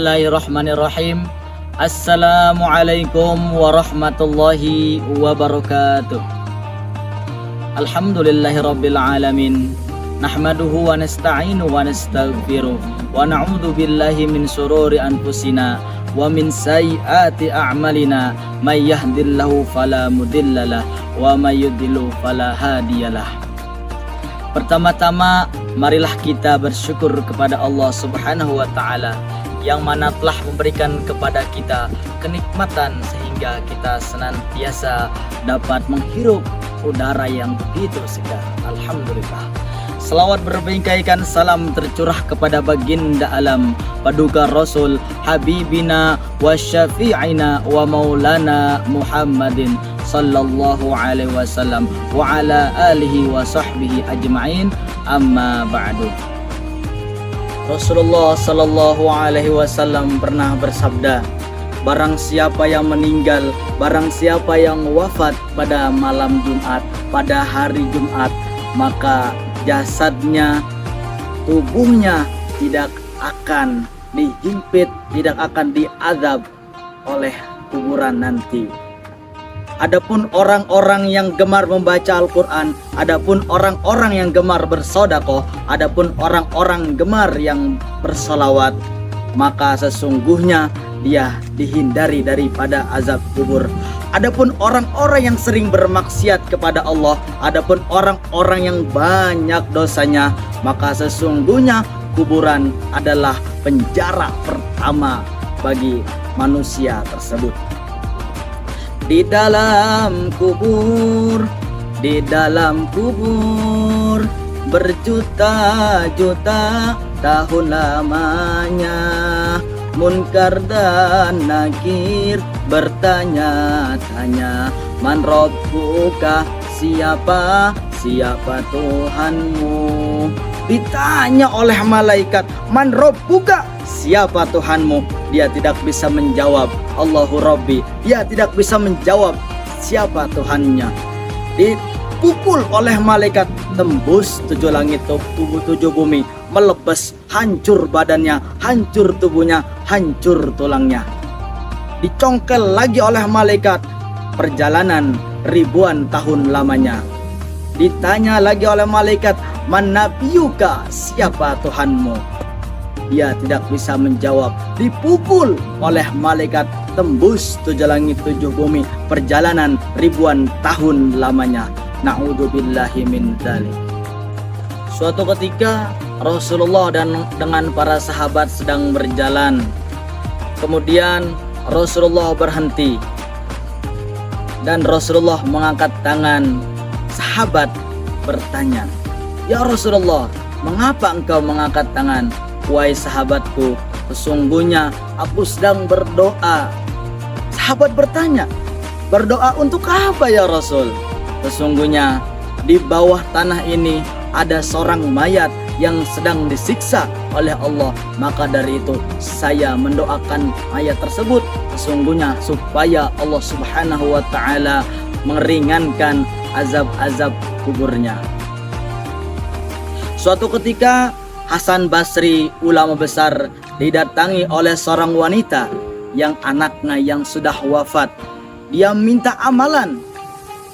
Bismillahirrahmanirrahim. Assalamualaikum warahmatullahi wabarakatuh. Alhamdulillahirabbil alamin. Nahmaduhu wa nasta'inu wa nastaghfiruh wa na'udzu billahi min syururi anfusina wa min sayyiati a'malina. May yahdihillahu fala mudhillalah wa may yudhlil fala hadiyalah. Pertama-tama marilah kita bersyukur kepada Allah Subhanahu wa taala yang mana telah memberikan kepada kita kenikmatan sehingga kita senantiasa dapat menghirup udara yang begitu segar. Alhamdulillah. Selawat berbingkaikan salam tercurah kepada baginda alam, paduka Rasul Habibina wa syafi'ina wa maulana Muhammadin sallallahu alaihi wasallam wa ala alihi wa sahbihi ajma'in, amma ba'du. Rasulullah sallallahu alaihi wasallam pernah bersabda, barang siapa yang meninggal, barang siapa yang wafat pada malam Jumat, pada hari Jumat, maka jasadnya, tubuhnya tidak akan dihimpit, tidak akan diazab oleh kuburan nanti. Adapun orang-orang yang gemar membaca Al-Quran, adapun orang-orang yang gemar bersedekah, adapun orang-orang gemar yang bersolawat, maka sesungguhnya dia dihindari daripada azab kubur. Adapun orang-orang yang sering bermaksiat kepada Allah, adapun orang-orang yang banyak dosanya, maka sesungguhnya kuburan adalah penjara pertama bagi manusia tersebut. Di dalam kubur berjuta-juta tahun lamanya, Munkar dan Nakir bertanya-tanya, man rabbuka, siapa Tuhanmu? Ditanya oleh malaikat, man rabbuka, siapa Tuhanmu? Dia tidak bisa menjawab Allahu Rabbi. Dia tidak bisa menjawab siapa Tuhannya. Dipukul oleh malaikat, tembus 7 langit, 7 bumi, melebes, hancur badannya, hancur tubuhnya, hancur tulangnya. Dicongkel lagi oleh malaikat, perjalanan ribuan tahun lamanya. Ditanya lagi oleh malaikat, man nabiyuka, siapa Tuhanmu? Dia tidak bisa menjawab. Dipukul oleh malaikat, tembus 7 langit 7 bumi, perjalanan ribuan tahun lamanya. Na'udzubillahi min dzalik. Suatu ketika Rasulullah dengan para sahabat sedang berjalan. Kemudian Rasulullah berhenti dan Rasulullah mengangkat tangan. Sahabat bertanya, "Ya Rasulullah, mengapa engkau mengangkat tangan?" "Wahai sahabatku, sesungguhnya aku sedang berdoa." Sahabat bertanya, "Berdoa untuk apa ya Rasul?" "Sesungguhnya di bawah tanah ini ada seorang mayat yang sedang disiksa oleh Allah. Maka dari itu saya mendoakan mayat tersebut sesungguhnya supaya Allah Subhanahu wa taala meringankan azab-azab kuburnya." Suatu ketika Hasan Basri, ulama besar, didatangi oleh seorang wanita yang anaknya yang sudah wafat. Dia minta amalan.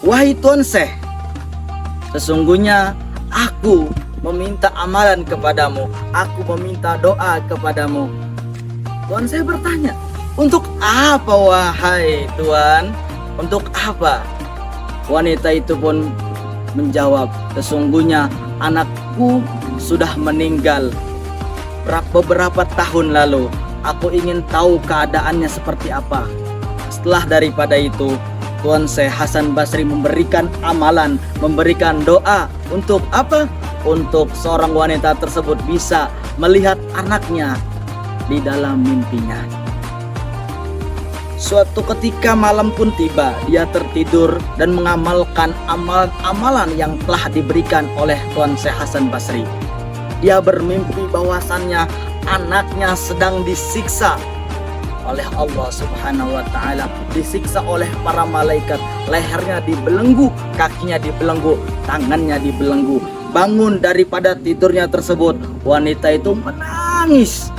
"Wahai Tuan Syekh, sesungguhnya aku meminta amalan kepadamu, aku meminta doa kepadamu." Tuan Syekh bertanya, "Untuk apa wahai Tuan? Untuk apa?" Wanita itu pun menjawab, "Sesungguhnya anakku sudah meninggal beberapa tahun lalu. Aku ingin tahu keadaannya seperti apa." Setelah daripada itu, Tuan Syekh Hasan Basri memberikan amalan, memberikan doa. Untuk apa? Untuk seorang wanita tersebut bisa melihat anaknya di dalam mimpinya. Suatu ketika malam pun tiba, dia tertidur dan mengamalkan amalan-amalan yang telah diberikan oleh Tuan Syekh Hasan Basri. Dia bermimpi bahwasannya anaknya sedang disiksa oleh Allah Subhanahu wa taala, disiksa oleh para malaikat, lehernya dibelenggu, kakinya dibelenggu, tangannya dibelenggu. Bangun daripada tidurnya tersebut, wanita itu menangis.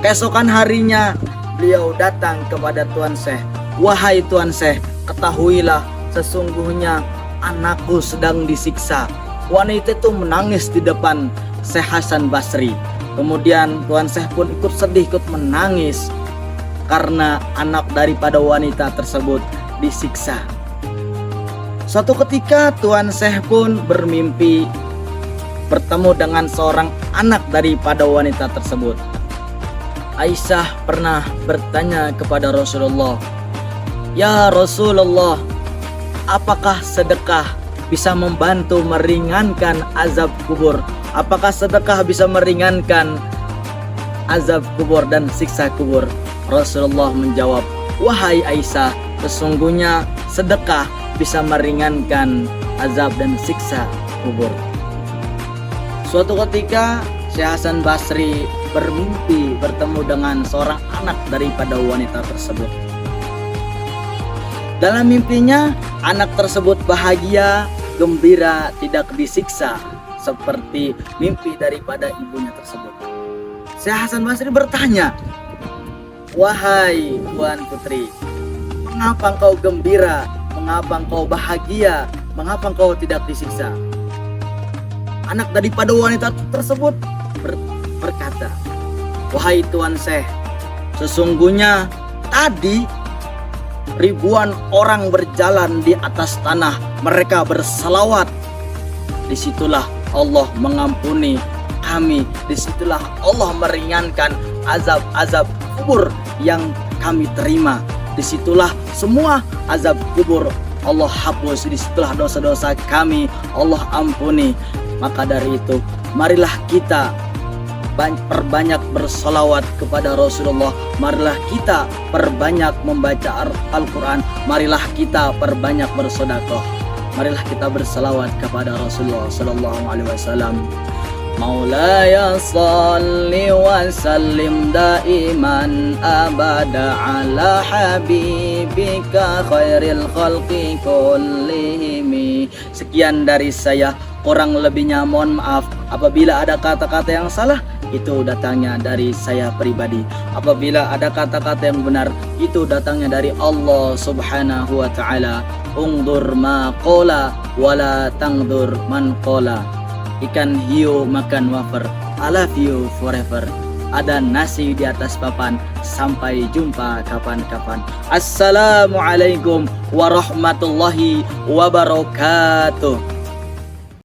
Keesokan harinya beliau datang kepada Tuan Syekh. Wahai Tuan Syekh, ketahuilah sesungguhnya anakku sedang disiksa. Wanita itu menangis di depan Syekh Hasan Basri. Kemudian Tuan Syekh pun ikut sedih, ikut menangis karena anak daripada wanita tersebut disiksa. Suatu ketika Tuan Syekh pun bermimpi bertemu dengan seorang anak daripada wanita tersebut. Aisyah pernah bertanya kepada Rasulullah, "Ya Rasulullah, apakah sedekah bisa membantu meringankan azab kubur? Apakah sedekah bisa meringankan azab kubur dan siksa kubur?" Rasulullah menjawab, "Wahai Aisyah, sesungguhnya sedekah bisa meringankan azab dan siksa kubur." Suatu ketika Syekh Hasan Basri bermimpi bertemu dengan seorang anak daripada wanita tersebut. Dalam mimpinya, anak tersebut bahagia, gembira, tidak disiksa seperti mimpi daripada ibunya tersebut. Syekh Hasan Basri bertanya, "Wahai Tuan Putri, mengapa engkau gembira? Mengapa engkau bahagia? Mengapa engkau tidak disiksa?" Anak daripada wanita tersebut berkata, "Wahai Tuan Syekh, sesungguhnya tadi ribuan orang berjalan di atas tanah, mereka berselawat. Disitulah Allah mengampuni kami, disitulah Allah meringankan azab-azab kubur yang kami terima. Disitulah semua azab kubur Allah hapus, disitulah dosa-dosa kami Allah ampuni. Maka dari itu, marilah kita perbanyak bersolawat kepada Rasulullah. Marilah kita perbanyak membaca Al-Quran. Marilah kita perbanyak bersedekah. Marilah kita berselawat kepada Rasulullah Sallallahu Alaihi Wasallam. Maulaya salli wa sallim daiman abada ala habibika khairil khalqi kullihim. Sekian dari saya, kurang lebihnya mohon maaf. Apabila ada kata-kata yang salah, itu datangnya dari saya pribadi. Apabila ada kata-kata yang benar, itu datangnya dari Allah Subhanahu wa taala. Ungdur ma qala wala tangdur man qala. Ikan hiu makan wafer, I love you forever. Ada nasi di atas papan, sampai jumpa kapan-kapan. Assalamualaikum warahmatullahi wabarakatuh.